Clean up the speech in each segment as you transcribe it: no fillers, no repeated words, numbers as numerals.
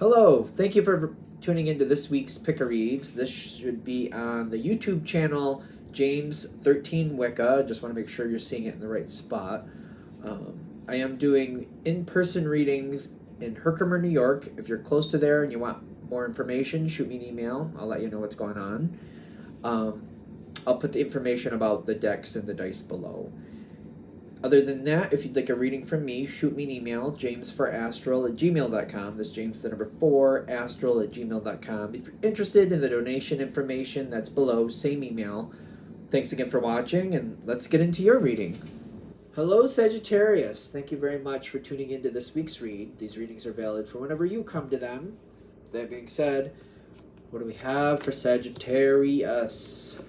Hello, thank you for tuning into this week's Pick a Reads. This should be on the YouTube channel James13 Wicca. Just want to make sure you're seeing it in the right spot. I am doing in-person readings in Herkimer, New York. If you're close to there and you want more information, shoot me an email. I'll let you know what's going on. I'll put the information about the decks and the dice below. Other than that, if you'd like a reading from me, shoot me an email, james4astral@gmail.com. That's James, the number 4, astral@gmail.com. If you're interested in the donation information, that's below, same email. Thanks again for watching, and let's get into your reading. Hello, Sagittarius. Thank you very much for tuning into this week's read. These readings are valid for whenever you come to them. That being said, what do we have for Sagittarius?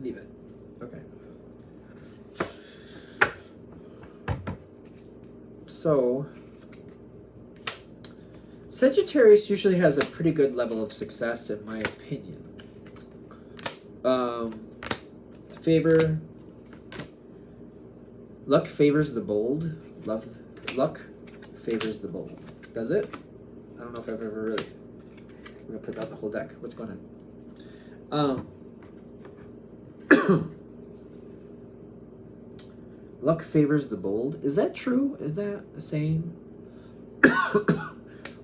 Leave it. Okay. So, Sagittarius usually has a pretty good level of success, in my opinion. Luck favors the bold. Luck favors the bold. Does it? I don't know if I've ever really... We're gonna put out the whole deck. What's going on? Luck favors the bold. Is that true? Is that a saying?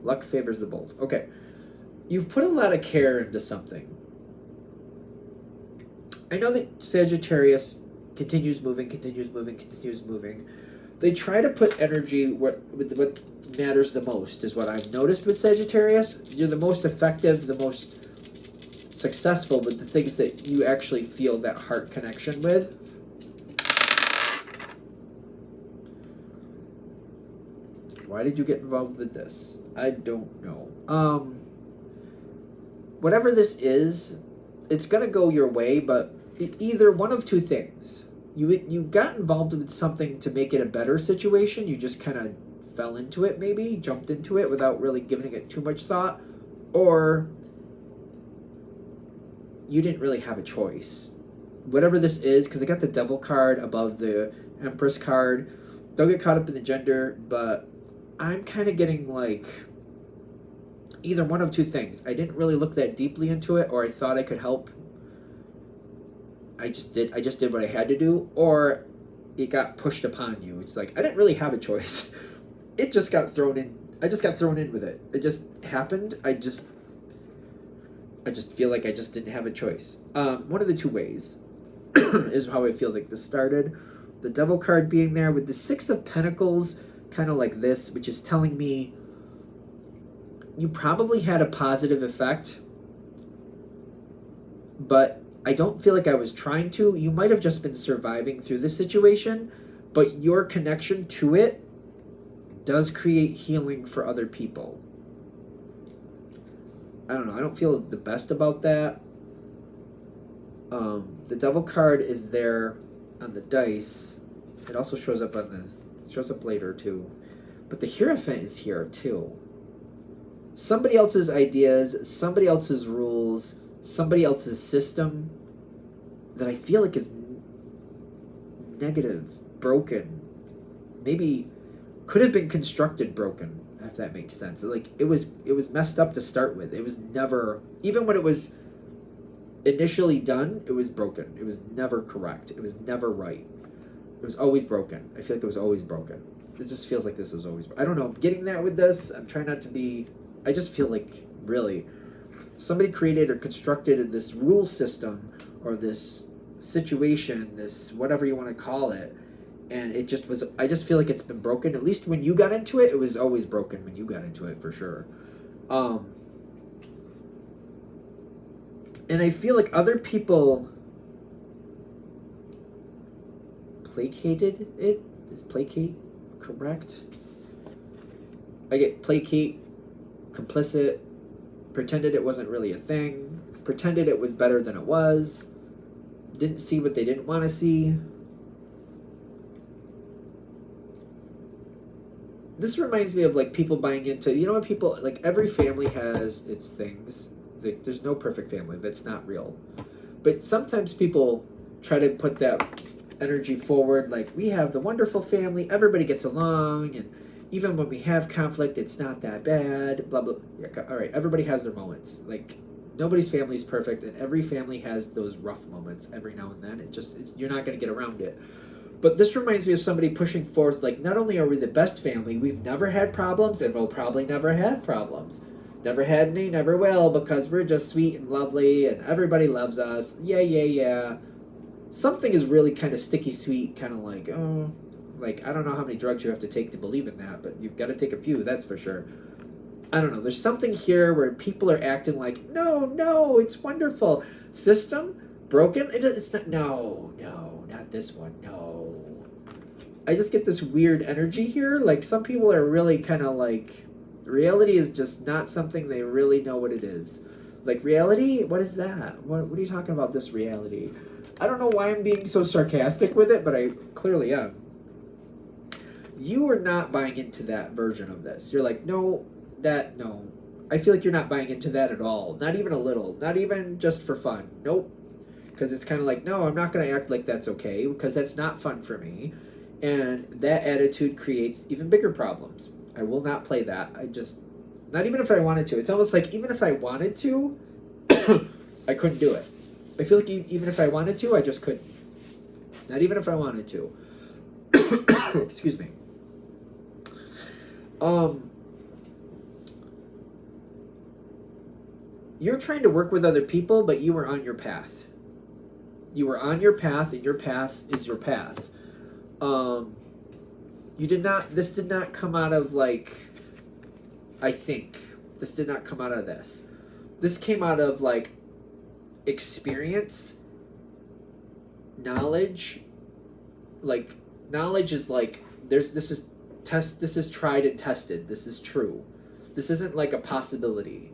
Luck favors the bold. Okay. You've put a lot of care into something. I know that Sagittarius continues moving. They try to put energy with what matters the most, is what I've noticed with Sagittarius. You're the most effective, the most successful with the things that you actually feel that heart connection with. Why did you get involved with this? I don't know. Whatever this is, it's gonna go your way, but either one of two things. You got involved with something to make it a better situation. You just kind of fell into it, maybe jumped into it without really giving it too much thought, or you didn't really have a choice. Whatever this is, because I got the Devil card above the Empress card. Don't get caught up in the gender, but I'm kind of getting like either one of two things. I didn't really look that deeply into it, or I thought I could help. I just did what I had to do, or it got pushed upon you. It's like I didn't really have a choice. It just got thrown in. I just got thrown in with it. It just happened. I just feel like I just didn't have a choice. One of the two ways is how I feel like this started. The Devil card being there with the Six of Pentacles, kind of like this, which is telling me you probably had a positive effect, but I don't feel like I was trying to. You might have just been surviving through this situation, but your connection to it does create healing for other people. I don't know. I don't feel the best about that. The Devil card is there on the dice. It also shows up later too. But the Hierophant is here too. Somebody else's ideas, somebody else's rules, somebody else's system that I feel like is negative, broken. Maybe could have been constructed broken, if that makes sense. Like it was messed up to start with. It was never, even when it was initially done, it was broken. It was never correct. It was never right. It was always broken. I feel like it was always broken. It just feels like this was always... I don't know. I'm getting that with this. I'm trying not to be... I just feel like, really, somebody created or constructed this rule system or this situation, this whatever you want to call it, and it just was... I just feel like it's been broken. At least when you got into it, it was always broken when you got into it, for sure. And I feel like other people placated it. Is placate correct? I get placate, complicit, pretended it wasn't really a thing, pretended it was better than it was, didn't see what they didn't want to see. this reminds me of like people buying into, you know, when people, like every family has its things. Like, there's no perfect family. That's not real. But sometimes people try to put that energy forward, like we have the wonderful family, everybody gets along, and even when we have conflict, it's not that bad, blah, blah. All right, everybody has their moments. Like, nobody's family is perfect, and every family has those rough moments every now and then. You're not going to get around it. But this reminds me of somebody pushing forth, like, not only are we the best family, we've never had problems, and we'll probably never have problems. Never had any, never will, because we're just sweet and lovely, and everybody loves us. Yeah, yeah, yeah. Something is really kind of sticky sweet, kind of like, oh, like, I don't know how many drugs you have to take to believe in that, but you've got to take a few, that's for sure. I don't know. There's something here where people are acting like, no, it's wonderful. System broken? It's not. No, not this one. No. I just get this weird energy here. Like, some people are really kind of like, reality is just not something they really know what it is. Like, reality? What is that? What are you talking about, this reality? I don't know why I'm being so sarcastic with it, but I clearly am. You are not buying into that version of this. You're like, no. I feel like you're not buying into that at all. Not even a little. Not even just for fun. Nope. Because it's kind of like, no, I'm not going to act like that's okay, because that's not fun for me. And that attitude creates even bigger problems. I will not play that. Not even if I wanted to. It's almost like even if I wanted to, I couldn't do it. I feel like even if I wanted to, I just couldn't. Not even if I wanted to. Excuse me. You're trying to work with other people, but you were on your path. You were on your path, and your path is your path. This did not come out of, like, I think. This did not come out of this. This came out of, like, experience, knowledge. Like, knowledge is like, this is tried and tested. This is true. This isn't like a possibility.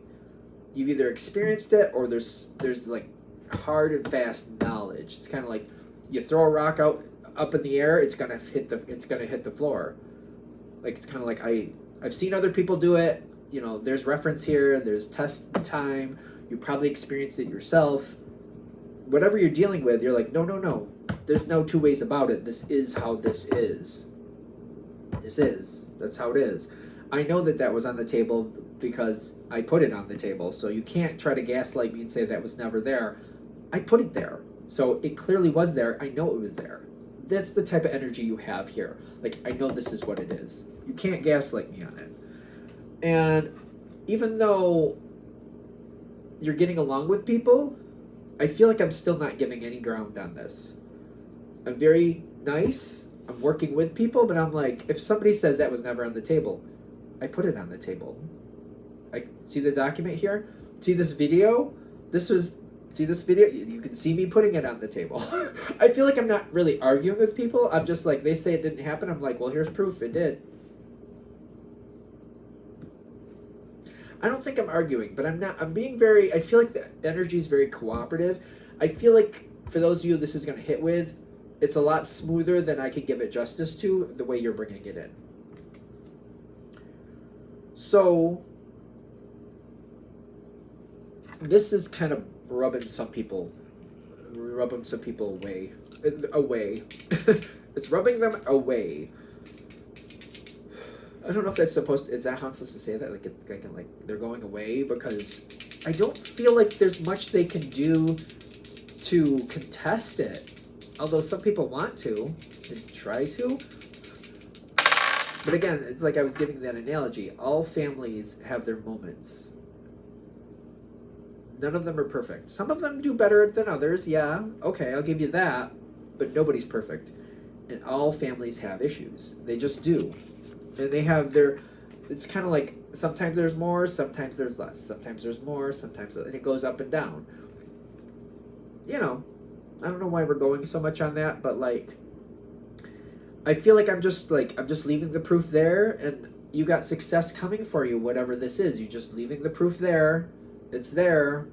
You've either experienced it, or there's like hard and fast knowledge. It's kind of like you throw a rock up in the air, it's gonna hit the floor. Like, it's kind of like I've seen other people do it. You know, there's reference here. There's test time. You probably experienced it yourself. Whatever you're dealing with, you're like, no. There's no two ways about it. This is how this is. That's how it is. I know that was on the table because I put it on the table. So you can't try to gaslight me and say that was never there. I put it there. So it clearly was there. I know it was there. That's the type of energy you have here. Like, I know this is what it is. You can't gaslight me on it. And even though you're getting along with people, I feel like I'm still not giving any ground on this. I'm very nice. I'm working with people, but I'm like, if somebody says that was never on the table, I put it on the table. I see the document here. See this video? See this video? You can see me putting it on the table. I feel like I'm not really arguing with people. I'm just like, they say it didn't happen. I'm like, well, here's proof it did. I don't think I'm arguing, but I'm being very, I feel like the energy is very cooperative. I feel like for those of you this is going to hit with, it's a lot smoother than I could give it justice to, the way you're bringing it in. So, this is kind of rubbing some people away. It's rubbing them away. I don't know if that's is that how I'm supposed to say that? Like, it's kind of like they're going away, because I don't feel like there's much they can do to contest it. Although some people want to and try to. But again, it's like I was giving that analogy. All families have their moments. None of them are perfect. Some of them do better than others, yeah. Okay, I'll give you that. But nobody's perfect. And all families have issues. They just do. And they have it's kind of like, sometimes there's more, sometimes there's less. Sometimes there's more, and it goes up and down. You know, I don't know why we're going so much on that, but like, I feel like I'm just leaving the proof there, and you got success coming for you, whatever this is. You're just leaving the proof there. It's there.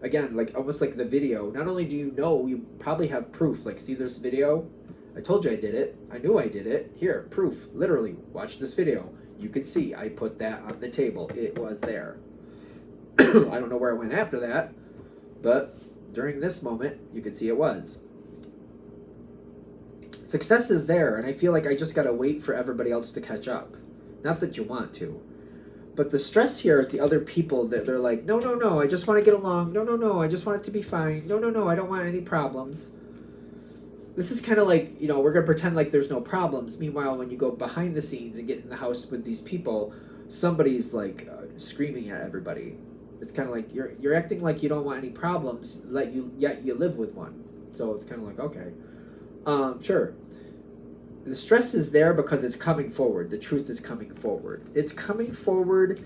Again, like almost like the video. Not only do you know, you probably have proof. Like, see this video? I told you I did it. I knew I did it. Here, proof. Literally, watch this video. You can see I put that on the table. It was there. I don't know where it went after that, but during this moment, you can see it was. Success is there, and I feel like I just gotta wait for everybody else to catch up. Not that you want to. But the stress here is the other people that they're like, no, no, no, I just want to get along. No, no, no, I just want it to be fine. No, no, no, I don't want any problems. This is kind of like, you know, we're going to pretend like there's no problems. Meanwhile, when you go behind the scenes and get in the house with these people, somebody's like screaming at everybody. It's kind of like you're acting like you don't want any problems, yet you live with one. So it's kind of like, okay. Sure. The stress is there because it's coming forward. The truth is coming forward. It's coming forward.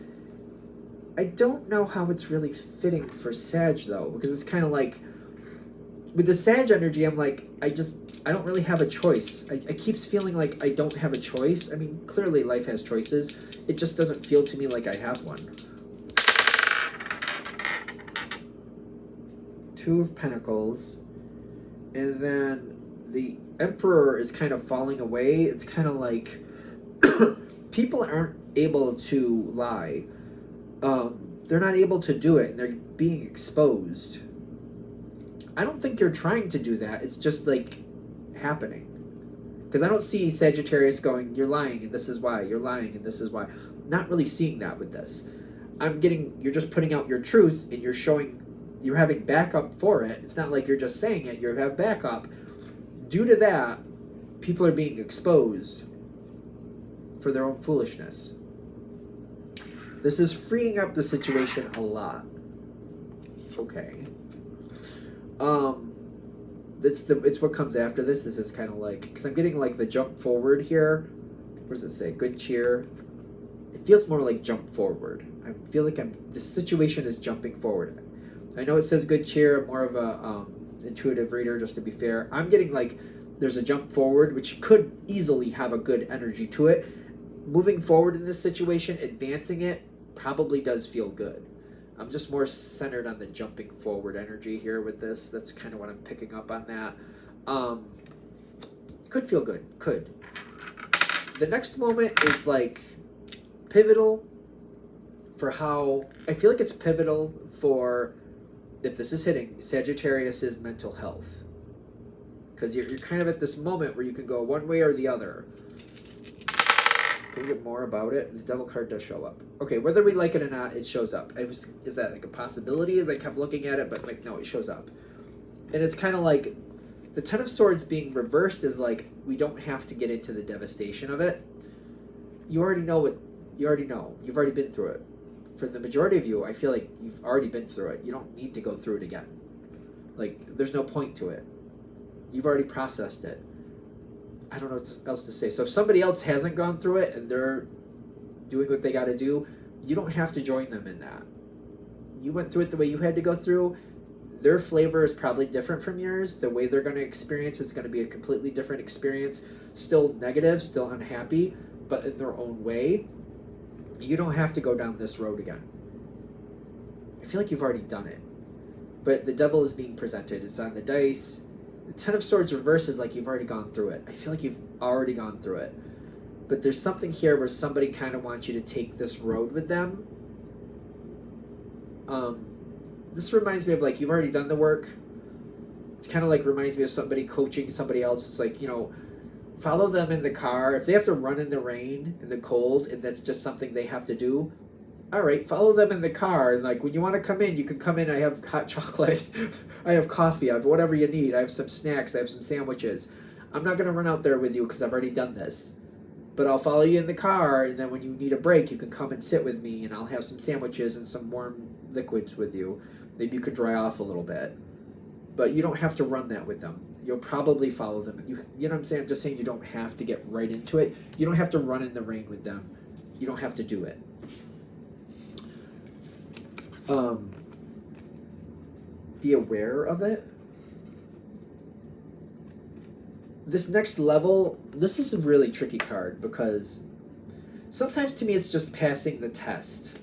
I don't know how it's really fitting for Sag, though, because it's kind of like, with the Sag energy, I'm like, I don't really have a choice. I keep feeling like I don't have a choice. I mean, clearly life has choices. It just doesn't feel to me like I have one. Two of Pentacles. And then the Emperor is kind of falling away. It's kind of like people aren't able to lie. They're not able to do it, and they're being exposed. I don't think you're trying to do that. It's just like happening. Because I don't see Sagittarius going, you're lying and this is why. You're lying and this is why. Not really seeing that with this. I'm getting, you're just putting out your truth and you're showing, you're having backup for it. It's not like you're just saying it. You have backup. Due to that, people are being exposed for their own foolishness. This is freeing up the situation a lot. Okay. It's what comes after this. This is kind of like, because I'm getting like the jump forward here. What does it say? Good cheer. It feels more like jump forward. I feel like this situation is jumping forward. I know it says good cheer. I'm more of a intuitive reader, just to be fair. I'm getting like there's a jump forward, which could easily have a good energy to it. Moving forward in this situation, advancing it, probably does feel good. I'm just more centered on the jumping forward energy here with this. That's kind of what I'm picking up on that. Could feel good. Could. The next moment is like pivotal for how... I feel like it's pivotal for, if this is hitting, Sagittarius's mental health. Because you're kind of at this moment where you can go one way or the other. Can we get more about it? The Devil card does show up. Okay, whether we like it or not, it shows up. Is that like a possibility as I kept looking at it? But like, no, it shows up. And it's kind of like the Ten of Swords being reversed is like, we don't have to get into the devastation of it. You already know what, you already know. You've already been through it. For the majority of you, I feel like you've already been through it. You don't need to go through it again. Like, there's no point to it. You've already processed it. I don't know what else to say. So if somebody else hasn't gone through it and they're doing what they got to do, you don't have to join them in that. You went through it the way you had to go through. Their flavor is probably different from yours. The way they're going to experience is going to be a completely different experience. Still negative, still unhappy, but in their own way. You don't have to go down this road again. I feel like you've already done it. But the Devil is being presented. It's on the dice. The Ten of Swords reverse is like you've already gone through it. I feel like you've already gone through it. But there's something here where somebody kind of wants you to take this road with them. This reminds me of like, you've already done the work. It's kind of like reminds me of somebody coaching somebody else. It's like, you know, follow them in the car. If they have to run in the rain, in the cold, and that's just something they have to do, all right, follow them in the car. And like, when you want to come in, you can come in. I have hot chocolate. I have coffee. I have whatever you need. I have some snacks. I have some sandwiches. I'm not going to run out there with you because I've already done this. But I'll follow you in the car. And then when you need a break, you can come and sit with me. And I'll have some sandwiches and some warm liquids with you. Maybe you could dry off a little bit. But you don't have to run that with them. You'll probably follow them. You know what I'm saying? I'm just saying you don't have to get right into it. You don't have to run in the rain with them. You don't have to do it. Be aware of it. This next level, this is a really tricky card because sometimes to me it's just passing the test.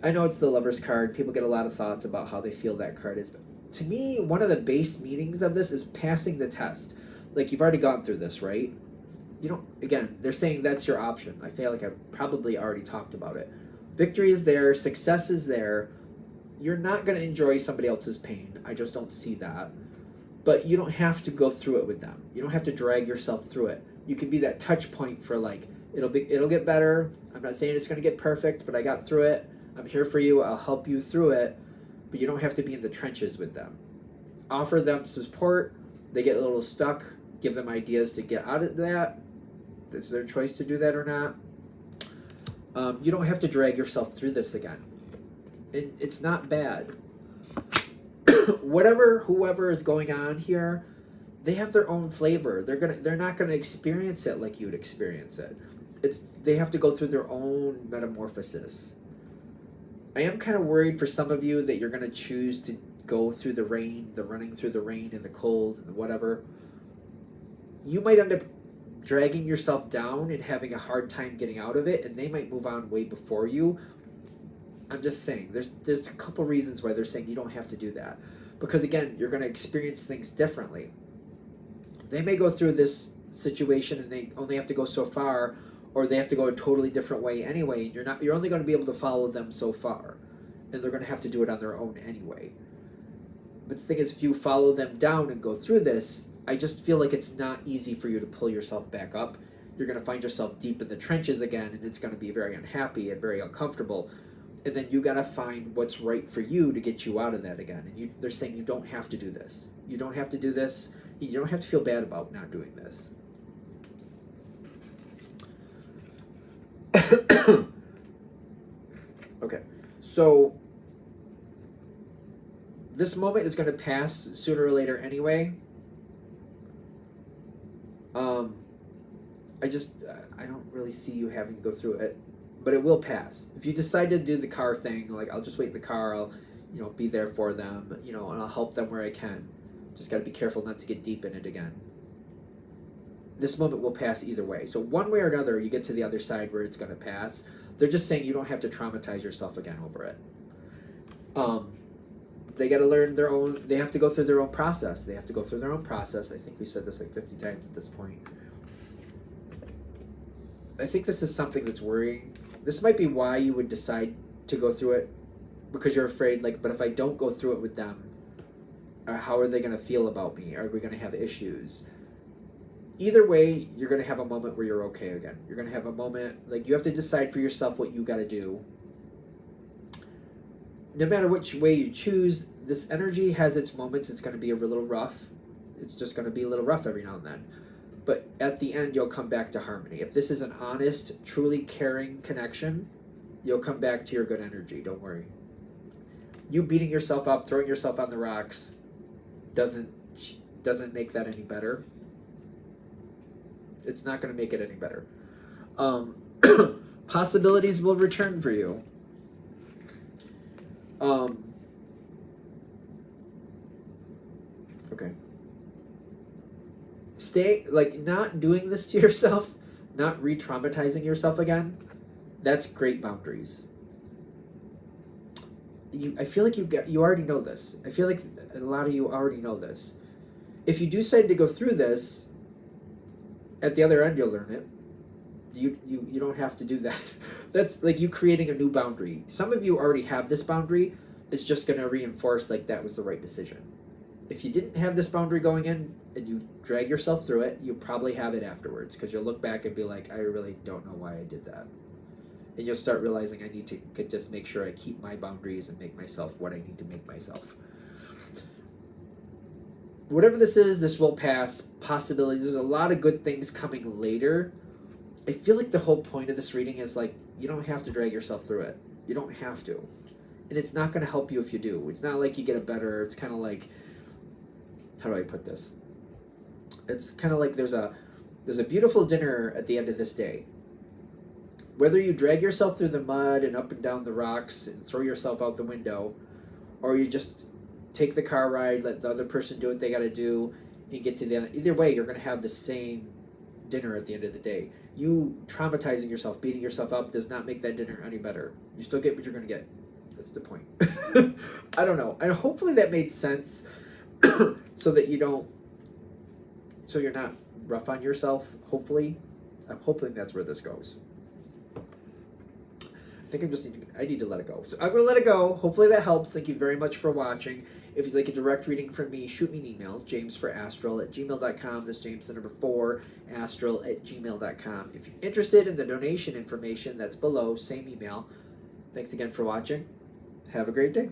I know it's the Lover's card. People get a lot of thoughts about how they feel that card is. But to me, one of the base meanings of this is passing the test. like you've already gone through this, right? You don't, again, they're saying that's your option. I feel like I probably already talked about it. Victory is there, success is there. You're not going to enjoy somebody else's pain. I just don't see that. But you don't have to go through it with them. You don't have to drag yourself through it. You can be that touch point for like, it'll get better. I'm not saying it's going to get perfect, but I got through it. I'm here for you. I'll help you through it. But you don't have to be in the trenches with them. Offer them support. They get a little stuck. Give them ideas to get out of that. It's their choice to do that or not. You don't have to drag yourself through this again. It's not bad. Whoever is going on here, they have their own flavor. They're not gonna experience it like you would experience it. They have to go through their own metamorphosis. I am kind of worried for some of you that you're gonna choose to go through the rain, the running through the rain and the cold and whatever. You might end up dragging yourself down and having a hard time getting out of it, and they might move on way before you. I'm just saying, there's a couple reasons why they're saying you don't have to do that. Because again, you're going to experience things differently. They may go through this situation and they only have to go so far, or they have to go a totally different way anyway, and you're only going to be able to follow them so far. And they're going to have to do it on their own anyway. But the thing is, if you follow them down and go through this, I just feel like it's not easy for you to pull yourself back up. You're going to find yourself deep in the trenches again, and it's going to be very unhappy and very uncomfortable. And then you got to find what's right for you to get you out of that again. And they're saying you don't have to do this. You don't have to do this. You don't have to feel bad about not doing this. Okay, so this moment is going to pass sooner or later anyway. I don't really see you having to go through it, but it will pass. If you decide to do the car thing, like I'll just wait in the car, I'll, be there for them, and I'll help them where I can. Just got to be careful not to get deep in it again. This moment will pass either way. So one way or another, you get to the other side where it's going to pass. They're just saying you don't have to traumatize yourself again over it. They got to learn they have to go through their own process. They have to go through their own process. I think we said this like 50 times at this point. I think this is something that's worrying. This might be why you would decide to go through it, because you're afraid, but if I don't go through it with them, how are they going to feel about me? Are we going to have issues? Either way, you're going to have a moment where you're okay again. You're going to have a moment, you have to decide for yourself what you got to do. No matter which way you choose, this energy has its moments. It's going to be a little rough. It's just going to be a little rough every now and then. But at the end, you'll come back to harmony. If this is an honest, truly caring connection, you'll come back to your good energy. Don't worry. You beating yourself up, throwing yourself on the rocks, doesn't make that any better. It's not going to make it any better. Possibilities will return for you. Okay. Stay, not doing this to yourself, not re-traumatizing yourself again, that's great boundaries. I feel like you already know this. I feel like a lot of you already know this. If you decide to go through this, at the other end you'll learn it. You don't have to do that. That's like you creating a new boundary. Some of you already have this boundary. It's just going to reinforce that was the right decision. If you didn't have this boundary going in and you drag yourself through it, you probably have it afterwards, because you'll look back and be like, I really don't know why I did that. And you'll start realizing I need to just make sure I keep my boundaries and make myself what I need to make myself. Whatever this is, this will pass. Possibilities. There's a lot of good things coming later. I feel like the whole point of this reading is you don't have to drag yourself through it. You don't have to. And it's not going to help you if you do. It's not like you get a better, it's kind of like, how do I put this? It's kind of like there's a beautiful dinner at the end of this day. Whether you drag yourself through the mud and up and down the rocks and throw yourself out the window, or you just take the car ride, let the other person do what they got to do, and get to the end. Either way, you're going to have the same dinner at the end of the day. You traumatizing yourself, beating yourself up, does not make that dinner any better. You still get what you're going to get. That's the point. I don't know. And hopefully that made sense so that you don't so you're not rough on yourself, hopefully. I'm hoping that's where this goes. I think I need to let it go. So I'm going to let it go. Hopefully that helps. Thank you very much for watching. If you'd like a direct reading from me, shoot me an email, jamesforastral@gmail.com. That's James, the number 4, astral@gmail.com. If you're interested in the donation information, that's below, same email. Thanks again for watching. Have a great day.